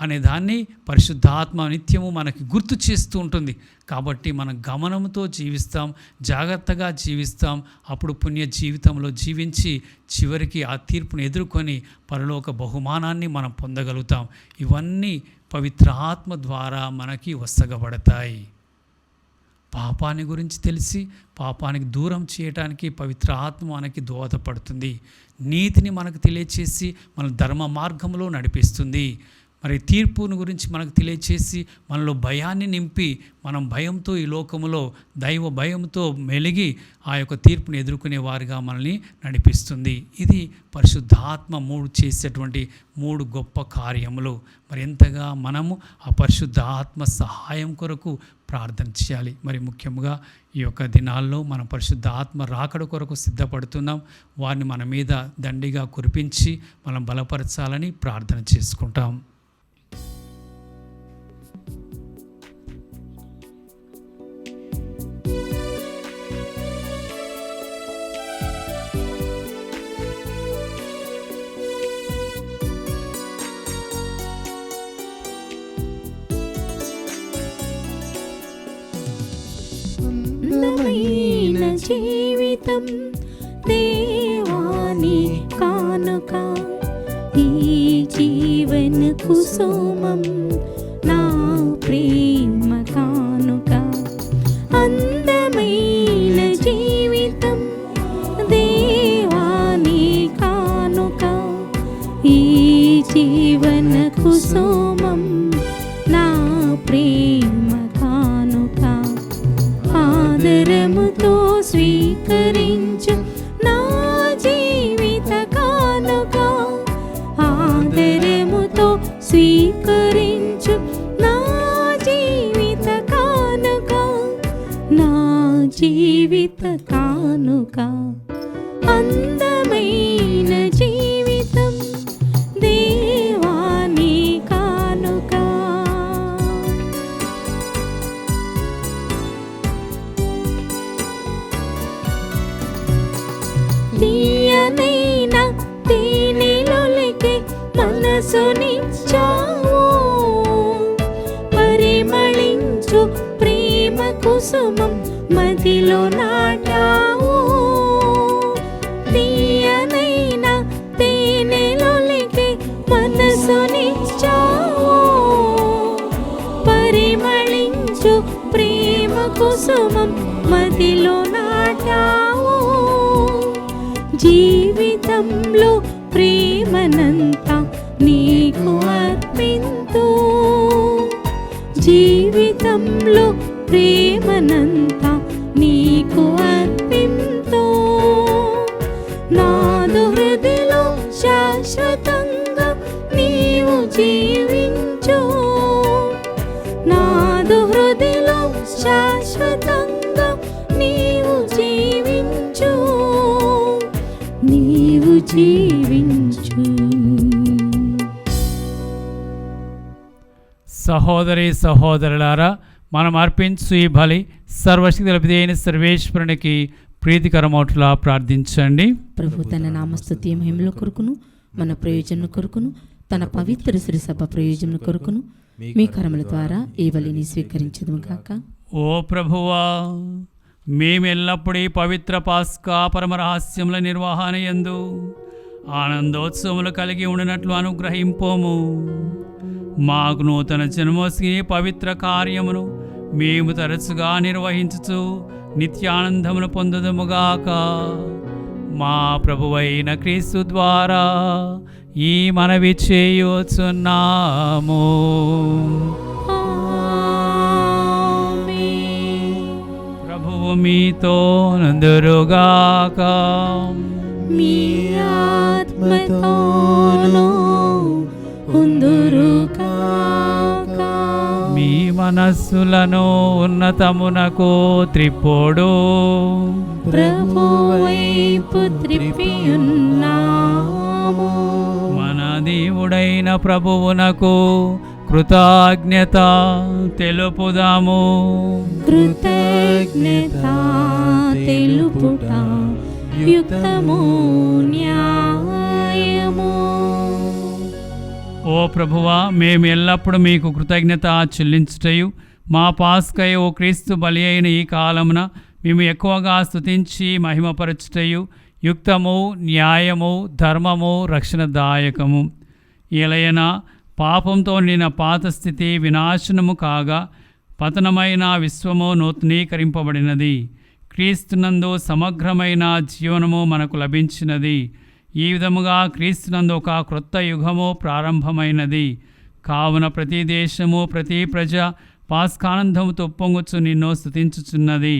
అనే దాన్ని పరిశుద్ధాత్మ నిత్యము మనకి గుర్తు చేస్తూ ఉంటుంది. కాబట్టి మనం గమనంతో జీవిస్తాం, జాగ్రత్తగా జీవిస్తాం. అప్పుడు పుణ్య జీవితంలో జీవించి చివరికి ఆ తీర్పును ఎదుర్కొని పరలోక బహుమానాన్ని మనం పొందగలుగుతాం. ఇవన్నీ పవిత్ర ఆత్మ ద్వారా మనకి వసగబడతాయి. పాపాన్ని గురించి తెలిసి పాపానికి దూరం చేయడానికి పవిత్ర ఆత్మ మనకి దోహదపడుతుంది. నీతిని మనకు తెలియచేసి మన ధర్మ మార్గంలో నడిపిస్తుంది. మరి తీర్పును గురించి మనకు తెలియచేసి మనలో భయాన్ని నింపి మనం భయంతో ఈ లోకములో దైవ భయంతో మెలిగి ఆ యొక్క తీర్పును ఎదుర్కొనే వారిగా మనల్ని నడిపిస్తుంది. ఇది పరిశుద్ధాత్మ చేసేటువంటి 3 గొప్ప కార్యములు. మరి ఎంతగా మనము ఆ పరిశుద్ధాత్మ సహాయం కొరకు ప్రార్థన చేయాలి. మరి ముఖ్యంగా ఈ యొక్క దినాల్లో మనం పరిశుద్ధ ఆత్మ రాకడ కొరకు సిద్ధపడుతున్నాం. వారిని మన మీద దండిగా కురిపించి మనం బలపరచాలని ప్రార్థన చేసుకుంటాం. అందమైన జీవితం దేవాని కానుక, ఈ జీవన కుసుమం నా ప్రేమ కానుక. అందమైన జీవితం దేవాని కానుక, ఈ జీవన కుసుమం నా ప్రేమ కానుక. ఆదరముతో స్వీకరించు నా జీవిత కానుక, ఆదరముతో స్వీకరించు నా జీవిత కానుక, నా జీవిత కానుక. అందమైన జీవితం దేవాని కానుక. తీయనైన తేనెలొలికే మనసునిచ్చావు, పరిమళించు ప్రేమ కుసుమం మదిలో నాటావు. తీయనైన తేనెలొలికే మనసునిచ్చావు, పరిమళించు ప్రేమ కుసుమం మదిలో నాటావు. జీవితంలో ప్రేమనంతా నీకు అర్పింతు, జీవితంలో ప్రేమనంతా నీకు అర్పింతు. నాదు హృదయలో శాశ్వతంగా నీవు జీవించు, నాదు హృదయలో శాశ్వతంగా నీవు జీవించు, నీవు జీవించు. సహోదరి సహోదరులారా, మనం అర్పించు ఈ బలి సర్వశక్తి అయిన సర్వేశ్వరునికి ప్రీతికరమౌట్లా ప్రార్థించండి. ప్రభు తన నామస్తుతి మహిమల కొరకును మన ప్రయోజనం కొరకును తన పవిత్ర శ్రీ సభ ప్రయోజనం కొరకును మీ కరముల ద్వారా ఈ బలిని స్వీకరించదుము గాక. ఓ ప్రభువా, మేమెల్లప్పుడూ ఈ పవిత్ర పాస్కా పరమరహస్యముల నిర్వహణ యందు ఆనందోత్సవములు కలిగి ఉండినట్లు అనుగ్రహింపోము. మాకు నూతన జన్మోత్సవ పవిత్ర కార్యమును మేము తరచుగా నిర్వహించుచు నిత్యానందమును పొందుదుముగాక. మా ప్రభువైన క్రీస్తు ద్వారా ఈ మనవి చేయుచున్నాము. ప్రభువు మీతో నందురుగాక. మీ ఆత్మతోనూ ఉందురుగాక. మీ మనస్సులను ఉన్నతమునకు త్రిప్పుడు. ప్రభు వైపు త్రిప్పియున్నాము. మన దేవుడైన ప్రభువునకు కృతజ్ఞత తెలుపుదాము. కృతజ్ఞత తెలుపుట యుక్తము న్యాయము. ఓ ప్రభువా, మేము ఎల్లప్పుడూ మీకు కృతజ్ఞత చెల్లించుటయు మా పాస్కై ఓ క్రీస్తు బలి అయిన ఈ కాలమున మేము ఎక్కువగా స్తుతించి మహిమపరచుటయు యుక్తము న్యాయము ధర్మము రక్షణదాయకము. ఏలయన పాపంతో నిన్న పాత స్థితి వినాశనము కాగా పతనమైన విశ్వము నూతనీకరింపబడినది. క్రీస్తునందు సమగ్రమైన జీవనము మనకు లభించినది. ఈ విధముగా క్రీస్తునందు ఒక క్రొత్త యుగము ప్రారంభమైనది. కావున ప్రతి దేశము ప్రతి ప్రజ పాస్కానందముతో ఉప్పొంగుచు నిన్ను స్తుతించుచున్నది.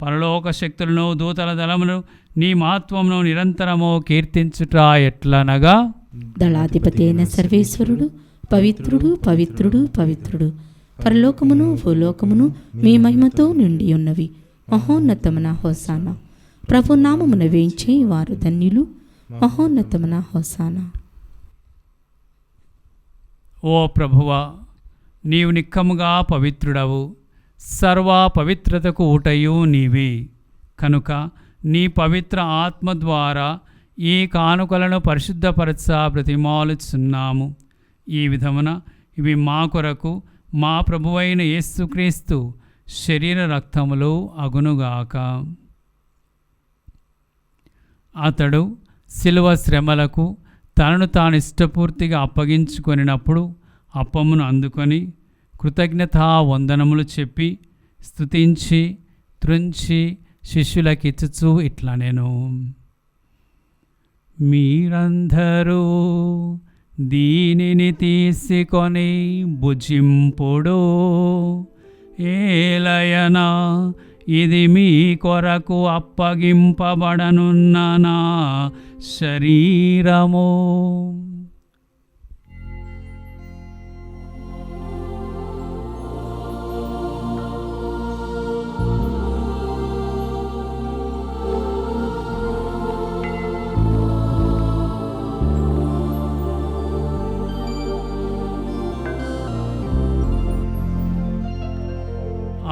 పరలోక శక్తులను దూతల దళమును నీ మహత్వమును నిరంతరము కీర్తించుట ఎట్లనగా, దళాధిపతి అయిన సర్వేశ్వరుడు పవిత్రుడు పవిత్రుడు పవిత్రుడు, పరలోకమును భూలోకమును మీ మహిమతో నిండి ఉన్నవి. మహోన్నతమున హోసానా. ప్రభు నామమున వేయించే వారు ధన్యులు. మహోన్నతమున హోసానా. ఓ ప్రభువా, నీవు నిక్కముగా పవిత్రుడవు, సర్వ పవిత్రతకు ఊటయు నీవే. కనుక నీ పవిత్ర ఆత్మ ద్వారా ఈ కానుకలను పరిశుద్ధపరచ బ్రతిమాలుచున్నాము. ఈ విధమున ఇవి మా కొరకు మా ప్రభువైన యేసుక్రీస్తు శరీర రక్తములు అగునుగాక. అతడు శిలువ శ్రమలకు తనను తాను ఇష్టపూర్తిగా అప్పగించుకొనినప్పుడు అప్పమును అందుకొని కృతజ్ఞతా వందనములు చెప్పి స్తుతించి త్రుంచి శిష్యులకిచ్చుచూ ఇట్లా నేను, మీరందరూ దీనిని తీసుకొని భుజింపుడు, ఏలయనా ఇది మీ కొరకు అప్పగింపబడనున్న నా శరీరము.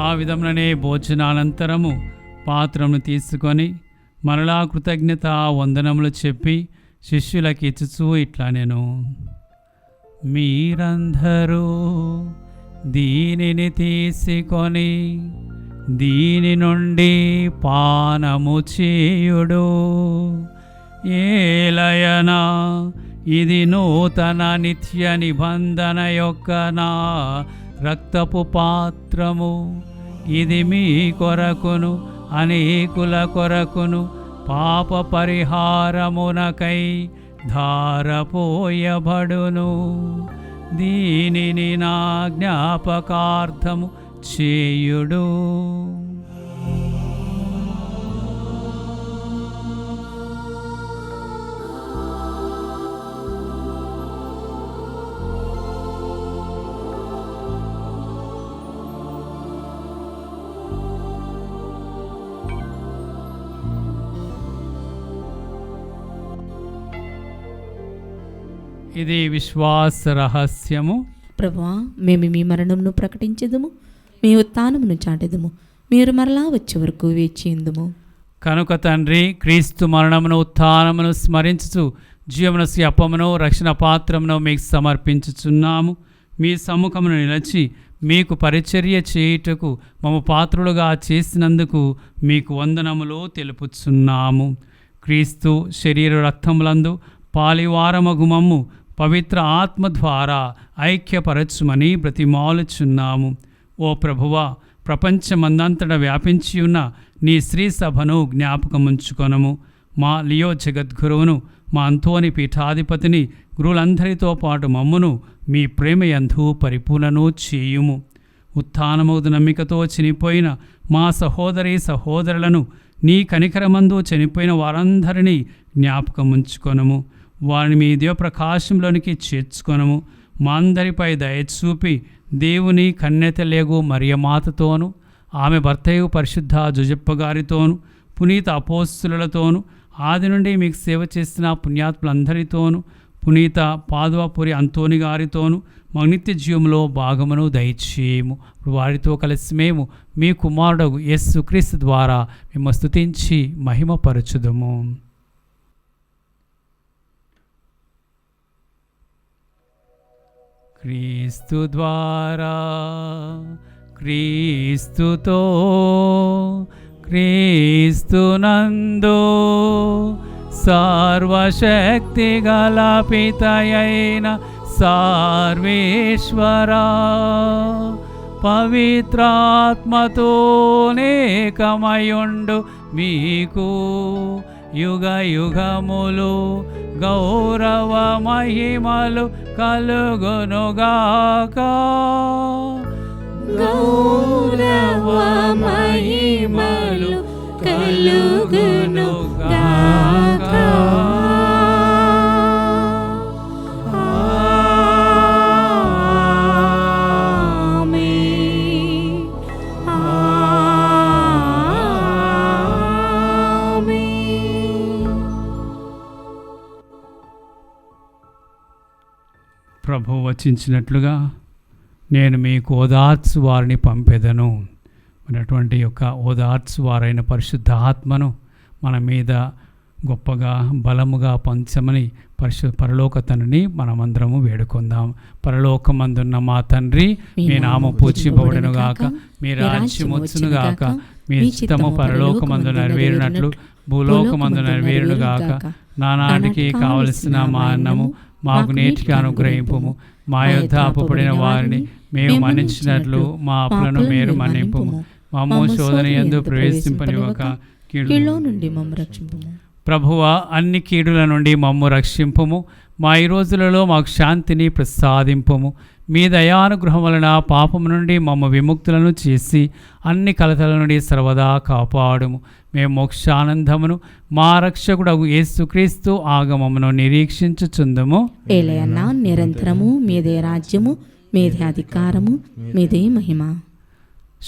ఆ విధముననే భోజనానంతరము పాత్రను తీసుకొని మరలా కృతజ్ఞత వందనములు చెప్పి శిష్యులకి ఇచ్చుచూ ఇట్లా నేను, మీరందరూ దీనిని తీసుకొని దీని నుండి పానము చేయుడు, ఏలయనా ఇది నూతన నిత్య నిబంధన యొక్క నా రక్తపు పాత్రము. ఇది మీ కొరకును అనేకుల కొరకును పాప పరిహారమునకై ధారపోయబడును. దీనిని నా జ్ఞాపకార్థము చేయుడు. ఇది విశ్వాస రహస్యము. ప్రభువా, మేము మీ మరణమును ప్రకటించెదము, మీ ఉత్థానమును చాటెదము, మీరు మరలా వచ్చే వరకు వేచియుందుము. కనుక తండ్రి, క్రీస్తు మరణమును ఉత్థానమును స్మరించుచు జీవనస్సు అప్పమును రక్షణ పాత్రమును మీకు సమర్పించుచున్నాము. మీ సముఖమును నిలిచి మీకు పరిచర్య చేయుటకు మమ్మ పాత్రులుగా చేసినందుకు మీకు వందనములు తెలుపుచున్నాము. క్రీస్తు శరీర రక్తములందు పాలివారమగు మమ్ము పవిత్ర ఆత్మ ద్వారా ఐక్యపరచుమని బ్రతిమాలుచున్నాము. ఓ ప్రభువా, ప్రపంచమందంతటా వ్యాపించి ఉన్న నీ శ్రీ సభను జ్ఞాపకముంచుకొనము. మా లియో జగద్గురువును, మా అంతోని పీఠాధిపతిని, గురువులందరితో పాటు మమ్మును మీ ప్రేమయందు పరిపూర్ణను చేయుము. ఉత్థానమౌదు నమ్మికతో చనిపోయిన మా సహోదరి సహోదరులను, నీ కనికరమందు చనిపోయిన వారందరినీ జ్ఞాపకముంచుకొనము. వారిని మీ దివ్యప్రకాశంలోనికి చేర్చుకొనము. మా అందరిపై దయచూపి దేవుని కన్యతలేగు మరియమాతతోను, ఆమె భర్తయు పరిశుద్ధ జుజప్ప గారితోను, పునీత అపోస్తులతోను, ఆది నుండి మీకు సేవ చేసిన పుణ్యాత్ములందరితోను, పునీత పాదువపురి అంతోని గారితోను మా నిత్య జీవంలో భాగమును దయచేయము. వారితో కలిసి మేము మీ కుమారుడు యేసుక్రీస్తు ద్వారా మేము స్తుతించి మహిమపరచుదము. క్రీస్తు ద్వారా, క్రీస్తుతో, క్రీస్తునందు సర్వశక్తి గల పితయైన సర్వేశ్వరా, పవిత్రాత్మతోనేకమయుండు మీకు యుగ యుగములు గౌరవ మహిమలు కలుగునుగాక. గౌరవ మహిమలు కలుగునుగాక. ప్రభు వచించినట్లుగా నేను మీకు ఓదార్చు వారిని పంపెదను. అటువంటి యొక్క ఓదార్చు వారైన పరిశుద్ధ ఆత్మను మన మీద గొప్పగా బలముగా పంచమని పరలోక తండ్రిని మనమందరము వేడుకుందాం. పరలోకమందున్న మా తండ్రి, మీ నామము పూజింపబడును గాక, మీ రాజ్యము వచ్చును గాక, మీ చిత్తము పరలోకమందు నెరవేరినట్లు భూలోకమందు నెరవేరును గాక. నానాటికి కావలసిన మా అన్నము మాకు నేటికి అనుగ్రహింపుము. మా యొద్ద అప్పుబడిన వారిని మేము మన్నించినట్లు మా అప్పులను మీరు మన్నింపుము. మమ్ము శోధన యందు ప్రవేశింపనివ్వక కీడులో నుండి మమ్ము రక్షింపుము. ప్రభువా, అన్ని కీడుల నుండి మమ్ము రక్షింపుము. మా ఈ రోజులలో మాకు శాంతిని ప్రసాదింపుము. మీ దయానుగ్రహం వలన పాపము నుండి మమ్మ విముక్తులను చేసి అన్ని కలతల నుండి సర్వదా కాపాడుము. మేము మోక్షానందమును మా రక్షకుడగు యేసుక్రీస్తు ఆగమమును నిరీక్షించుచుందుము. ఏలయన్నా నిరంతరము మీదే రాజ్యము, మీదే అధికారము, మీదే మహిమ.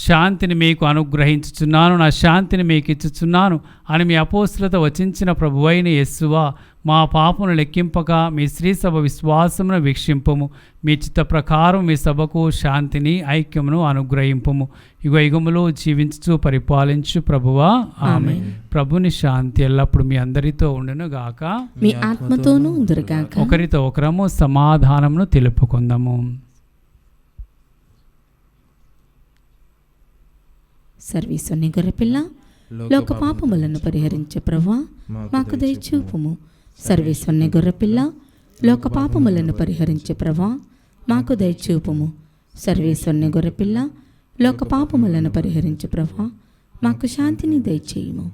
శాంతిని మీకు అనుగ్రహించుచున్నాను, నా శాంతిని మీకు ఇచ్చుచున్నాను అని మీ అపోస్తులతో వచించిన ప్రభువైన యేసువా, మా పాపమును లెక్కింపక మీ శ్రీ సభ విశ్వాసమును వీక్షింపము. మీ చిత్త ప్రకారం మీ సభకు శాంతిని ఐక్యమును అనుగ్రహింపము. యుగ యుగములో జీవించు పరిపాలించు ప్రభువా, ఆమేన్. ప్రభుని శాంతి ఎల్లప్పుడు మీ అందరితో ఉండును గాక, మీ ఆత్మతోనూ ఉందురుగాక. ఒకరితో ఒకరము సమాధానమును తెలుపుకుందాము. సర్వీసుని గొర్రెపిల్ల, లోక పాపములను పరిహరించే ప్రభువా మాకు దయచూపుము. సర్వీసుని గొర్రెపిల్ల, లోక పాపములను పరిహరించే ప్రభువా మాకు దయచూపుము. సర్వీసుని గొర్రెపిల్ల, లోక పాపములను పరిహరించే ప్రభువా మాకు శాంతిని దయచేయుము.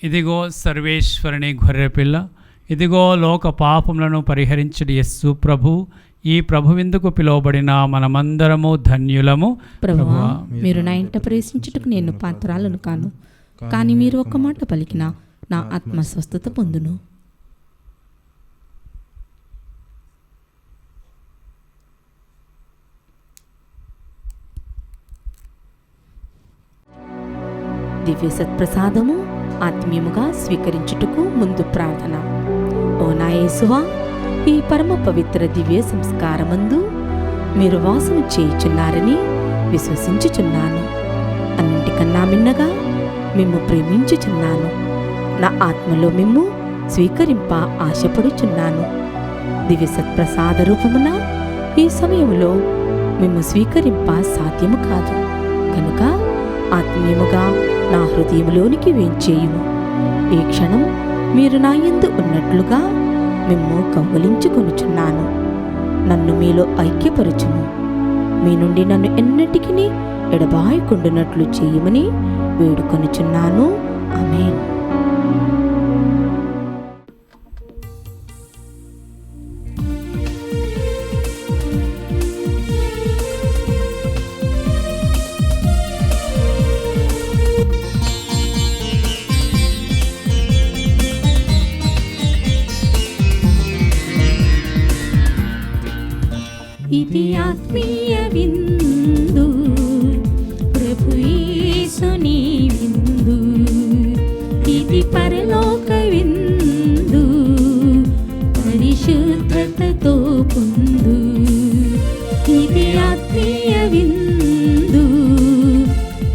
ఇదిగో సర్వేశ్వరుని గొర్రెపిల్ల, ఇదిగో లోక పాపములను పరిహరించుడి యేసు ప్రభు. ఈ ప్రభువిందుకు పిలువబడిన మనమందరము ధన్యులము. ప్రభువా, మీరు నా ఇంట ప్రవేశించుటకు నేను పాత్రాలను కాను, కానీ మీరు ఒక్క మాట పలికిన నా ఆత్మ స్వస్థత పొందును. దివ్య సత్ప్రసాదము ఆత్మీయముగా స్వీకరించుటకు ముందు ప్రార్థన. ఓ నా యేసువా, ఈ పరమ పవిత్ర దివ్య సంస్కారమందు మీరు వాసము చేయుచున్నారని విశ్వసించుచున్నాను. అన్నింటికన్నా మిన్నగా మిమ్ము ప్రేమించుచున్నాను. నా ఆత్మలో మిమ్ము స్వీకరింప ఆశపడుచున్నాను. దివ్య సత్ప్రసాద రూపమున ఈ సమయంలో మిమ్ము స్వీకరింప సాధ్యము కాదు కనుక ఆత్మీయముగా నా హృదయంలోనికి వేంచేయుము. ఈ క్షణం మీరు నా యందు ఉన్నట్లుగా మిమ్ము కౌగిలించుకొనుచున్నాను. నన్ను మీలో ఐక్యపరచుము. మీ నుండి నన్ను ఎన్నటికీ ఎడబాయకుండునట్లు చేయమని వేడుకొనుచున్నాను. ఆమేన్. ఇది ఆత్మీయ విందు, ప్రభు యేసుని విందు. ఇది పరలోక విందు, పరిశుద్ధతతో పొందు. ఇది ఆత్మీయ విందు,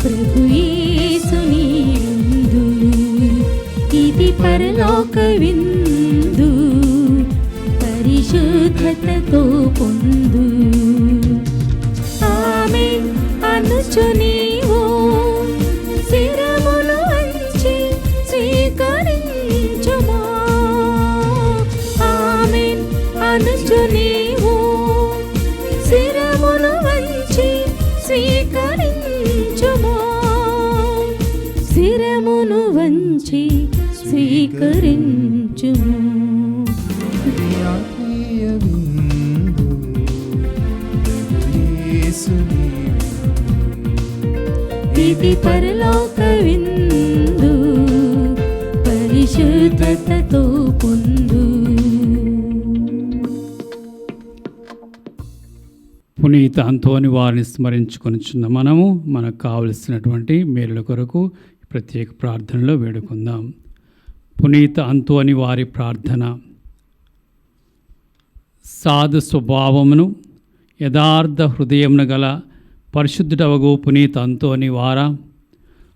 ప్రభు యేసుని విందు. ఇది పరలోక విందు, పరిశుద్ధతతో పొందు. ఆమేన్ అనుచు నీవు శిరములు వంచి స్వీకరించుమా. శిరమును వంచి స్వీకరించుము, శిరమును వంచి స్వీకరించుము. ఆత్మీయ విందు యేసు ఇది పరలోక విందు, పరిశుద్ధతతో పొందు. పునీత అంతోని వారిని స్మరించుకొనిచున్న మనము మనకు కావలసినటువంటి మేలుల కొరకు ప్రత్యేక ప్రార్థనలో వేడుకుందాం. పునీత అంతోని వారి ప్రార్థన. సాధు స్వభావమును యథార్థ హృదయమును గల పరిశుద్ధుడవగు పునీత అంతోని వారా,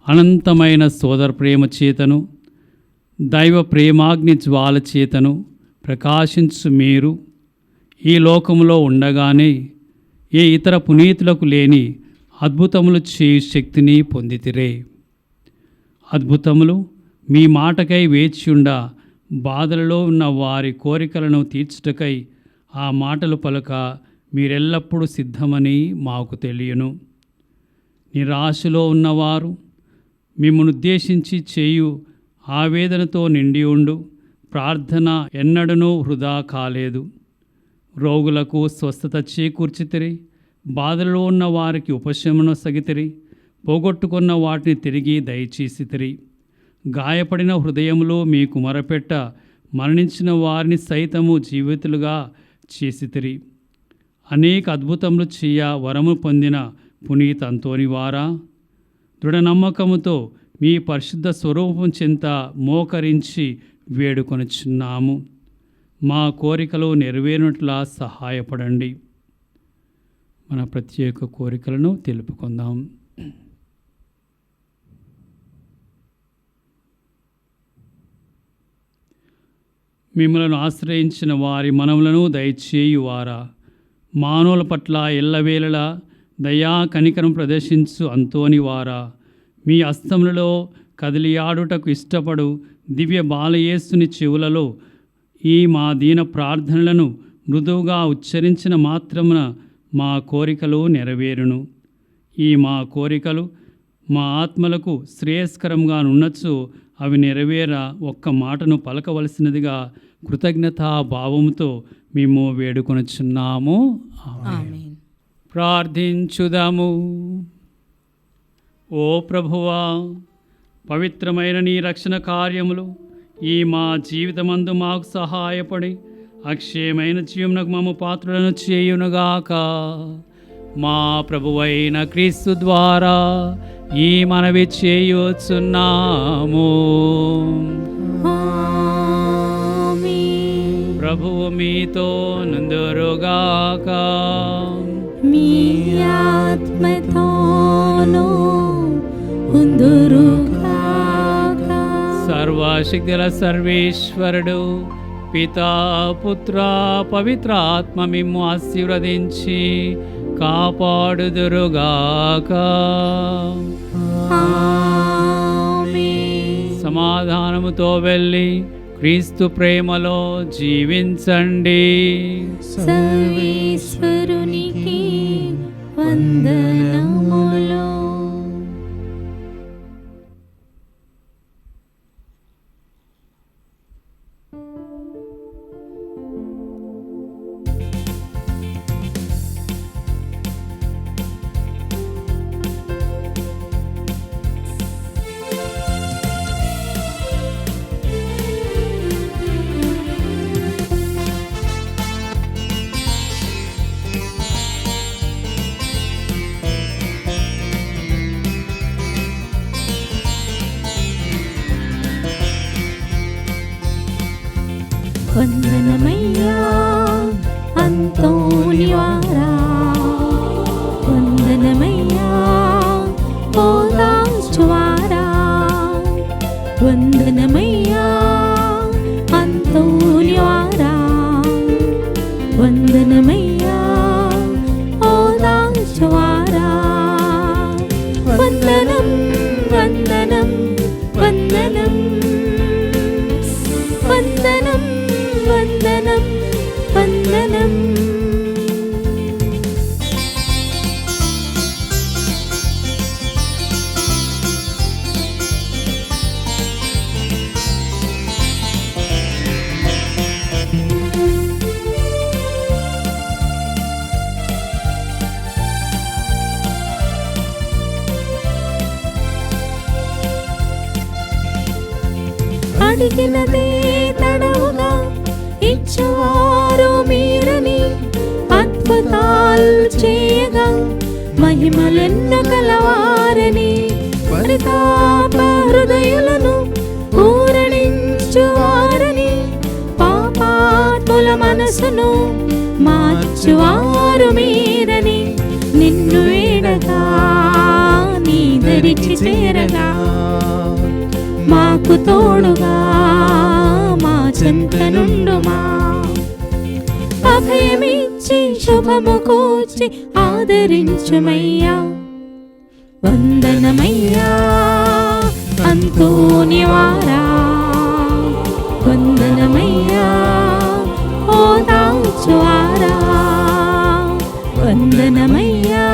అనంతమైన సోదర ప్రేమ చేతను దైవ ప్రేమాగ్ని జ్వాల చేతను ప్రకాశించు మీరు ఈ లోకములో ఉండగానే ఏ ఇతర పునీతులకు లేని అద్భుతములు చేయు శక్తిని పొందితిరే. అద్భుతములు మీ మాటకై వేచియుండ బాధలలో ఉన్న వారి కోరికలను తీర్చుటకై ఆ మాటలు పలక మీరెల్లప్పుడూ సిద్ధమని మాకు తెలియను. నిరాశలో ఉన్నవారు మిమ్మల్ని ఉద్దేశించి చేయు ఆవేదనతో నిండి ఉండు ప్రార్థన ఎన్నడనూ వృధా కాలేదు. రోగులకు స్వస్థత చేకూర్చితిరి, బాధలో ఉన్న వారికి ఉపశమనం సగితిరి, పోగొట్టుకున్న వాటిని తిరిగి దయచేసితిరి. గాయపడిన హృదయములో మీకు మొరపెట్ట మరణించిన వారిని సైతము జీవితులుగా చేసితిరి. అనేక అద్భుతములు చేయ వరము పొందిన పునీత అంతోని వారా, దృఢ నమ్మకముతో మీ పరిశుద్ధ స్వరూపం చెంత మోకరించి వేడుకొనుచున్నాము. మా కోరికలు నెరవేరినట్లా సహాయపడండి. మన ప్రత్యేక కోరికలను తెలుపుకుందాం. మిమ్మలను ఆశ్రయించిన వారి మనములను దయచేయువారా, మానవుల పట్ల ఎల్లవేళలా దయా కనికరం ప్రదర్శించు అంతోని వారా, మీ హస్తములలో కదిలియాడుటకు ఇష్టపడు దివ్య బాలయేసుని చెవులలో ఈ మా దీన ప్రార్థనలను మృదువుగా ఉచ్చరించిన మాత్రమున మా కోరికలు నెరవేరును. ఈ మా కోరికలు మా ఆత్మలకు శ్రేయస్కరంగా నున్నచు అవి నెరవేర ఒక్క మాటను పలకవలసినదిగా కృతజ్ఞతా భావముతో మేము వేడుకొనుచున్నాము. ఆమేన్. ప్రార్థించుదాము. ఓ ప్రభువా, పవిత్రమైన నీ రక్షణ కార్యములు ఈ మా జీవితమందు మాకు సహాయపడి అక్షయమైన జీవమునకు మమ్ము పాత్రులను చేయునుగాక. మా ప్రభువైన క్రీస్తు ద్వారా ఈ మనవి చేయుచున్నాము. ఆమేన్. ప్రభువు మీతో నుందురుగాక. మీ ఆత్మతోనూ ఉందురుగాక. సర్వశక్తుల సర్వేశ్వరుడు పితా పుత్ర పవిత్రాత్మ మిమ్ము ఆశీర్వదించి కాపాడుదురుగాక. ఆమేన్. సమాధానముతో వెళ్ళి క్రీస్తు ప్రేమలో జీవించండి. సర్వేశ్వరునికి వందనములు. అడిగినదే తడవుగా ఇచ్చువారు మీరని, అద్భుతాలు చేయగా మహిమలెన్నో కలవారని, పరితాప హృదయులను ఊరడించువారని, పాపాత్ముల మనసును మార్చువారు మీరని, నిన్ను వేడగా నీ దరికి చేరగా మాకు తోడుగా మా చెంత నుండుమా. అభయమిచ్చి శుభము కూర్చి ఆదరించుమయ్యా. వందనమయ్యా అంతోనివారా, వందనమయ్యా ఓదార్చువారా, వందనమయ్యా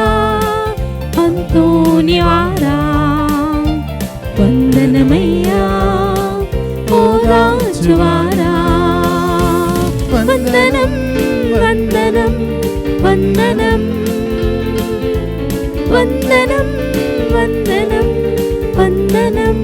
అంతోనివారా, వందనమయ్యా ఓదార్చువారా. వందనం వందనం వందనం వందనం వందనం వందనం.